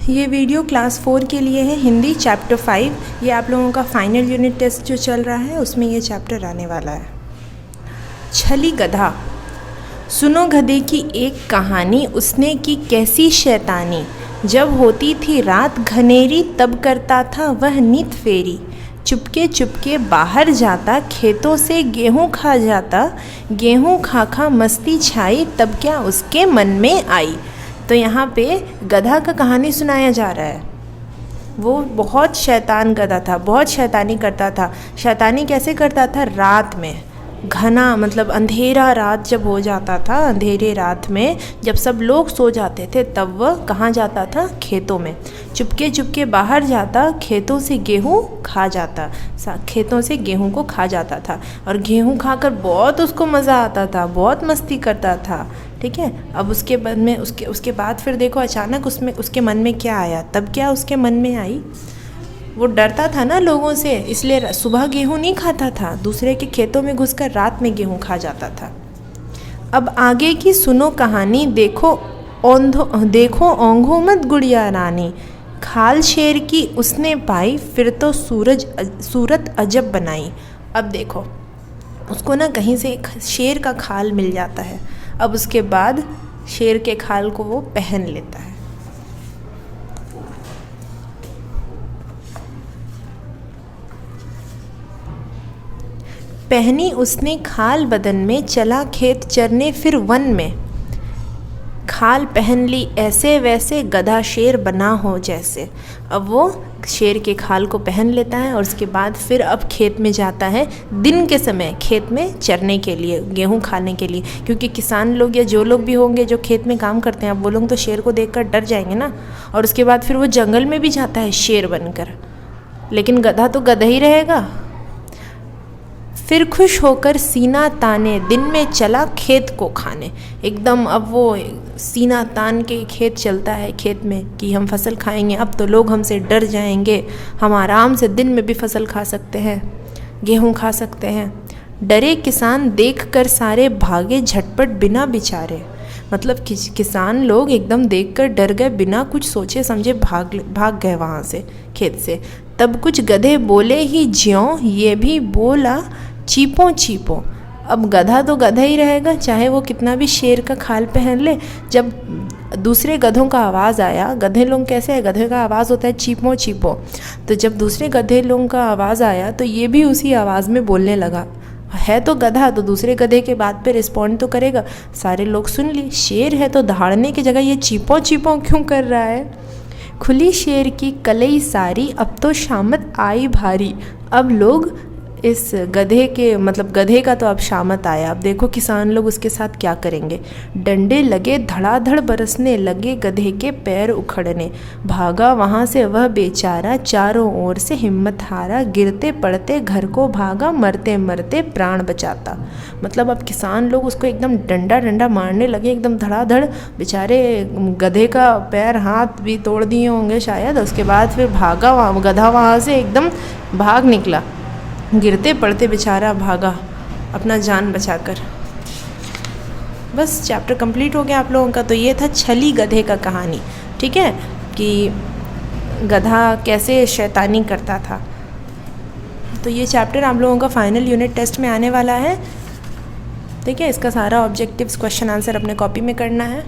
ये video class 4 के लिए है, हिंदी चैप्टर 5। ये आप लोगों का फाइनल यूनिट टेस्ट जो चल रहा है उसमें ये चैप्टर आने वाला है। छली गधा। सुनो गधे की एक कहानी, उसने की कैसी शैतानी। जब होती थी रात घनेरी, तब करता था वह नीत फेरी। चुपके चुपके बाहर जाता, खेतों से गेहूँ खा जाता। गेहूँ खा खा मस्ती छाई, तब क्या उसके मन में आई। तो यहाँ पे गधा का कहानी सुनाया जा रहा है। वो बहुत शैतान गधा था, बहुत शैतानी करता था। शैतानी कैसे करता था? रात में, घना मतलब अंधेरा रात जब हो जाता था, अंधेरे रात में जब सब लोग सो जाते थे, तब वह कहाँ जाता था? खेतों में। चुपके चुपके बाहर जाता, खेतों से गेहूँ खा जाता, खेतों से गेहूँ को खा जाता था। और गेहूँ खाकर बहुत उसको मज़ा आता था, बहुत मस्ती करता था। ठीक है। अब उसके बाद में उसके बाद फिर देखो अचानक उसके मन में क्या आया। तब क्या उसके मन में आई? वो डरता था ना लोगों से, इसलिए सुबह गेहूँ नहीं खाता था, दूसरे के खेतों में घुसकर रात में गेहूँ खा जाता था। अब आगे की सुनो कहानी, देखो ओंघो मत गुड़िया रानी। खाल शेर की उसने पाई, फिर तो सूरत अजब बनाई। अब देखो उसको ना कहीं से शेर का खाल मिल जाता है। अब उसके बाद शेर के खाल को वो पहन लेता है। पहनी उसने खाल बदन में, चला खेत चरने फिर वन में। खाल पहन ली ऐसे वैसे, गधा शेर बना हो जैसे। अब वो शेर के खाल को पहन लेता है और उसके बाद फिर अब खेत में जाता है, दिन के समय खेत में चरने के लिए, गेहूं खाने के लिए। क्योंकि किसान लोग या जो लोग भी होंगे जो खेत में काम करते हैं, अब वो लोग तो शेर को देखकर डर जाएंगे ना। और उसके बाद फिर वो जंगल में भी जाता है शेर बनकर, लेकिन गधा तो गधा ही रहेगा। फिर खुश होकर सीना ताने, दिन में चला खेत को खाने। एकदम अब वो सीना तान के खेत चलता है, खेत में कि हम फसल खाएंगे, अब तो लोग हमसे डर जाएंगे, हम आराम से दिन में भी फसल खा सकते हैं, गेहूँ खा सकते हैं। डरे किसान देख कर सारे, भागे झटपट बिना बिचारे। मतलब किसान लोग एकदम देखकर डर गए, बिना कुछ सोचे समझे भाग गए वहाँ से, खेत से। तब कुछ गधे बोले ही ज्यों, ये भी बोला चीपों चीपों। अब गधा तो गधा ही रहेगा, चाहे वो कितना भी शेर का खाल पहन ले। जब दूसरे गधों का आवाज़ आया, गधे लोग कैसे है, गधे का आवाज़ होता है चीपों चीपों। तो जब दूसरे गधे लोगों का आवाज़ आया तो ये भी उसी आवाज़ में बोलने लगा। है तो गधा, तो दूसरे गधे के बात पे रिस्पॉन्ड तो करेगा। सारे लोग सुन ली, शेर है तो दहाड़ने की जगह ये चीपों चीपों क्यों कर रहा है। खुली शेर की कलई सारी, अब तो शामत आई भारी। अब लोग इस गधे के मतलब गधे का तो अब शामत आया। अब देखो किसान लोग उसके साथ क्या करेंगे। डंडे लगे धड़ाधड़ बरसने, लगे गधे के पैर उखड़ने। भागा वहाँ से वह बेचारा, चारों ओर से हिम्मत हारा। गिरते पड़ते घर को भागा, मरते मरते प्राण बचाता। मतलब अब किसान लोग उसको एकदम डंडा डंडा मारने लगे, एकदम धड़ाधड़। बेचारे गधे का पैर हाथ भी तोड़ दिए होंगे शायद। उसके बाद फिर भागा गधा, वहाँ से एकदम भाग निकला, गिरते पड़ते बेचारा भागा अपना जान बचाकर। बस चैप्टर कंप्लीट हो गया आप लोगों का। तो ये था छली गधे का कहानी। ठीक है, कि गधा कैसे शैतानी करता था। तो ये चैप्टर आप लोगों का फाइनल यूनिट टेस्ट में आने वाला है। ठीक है, इसका सारा ऑब्जेक्टिव्स क्वेश्चन आंसर अपने कॉपी में करना है।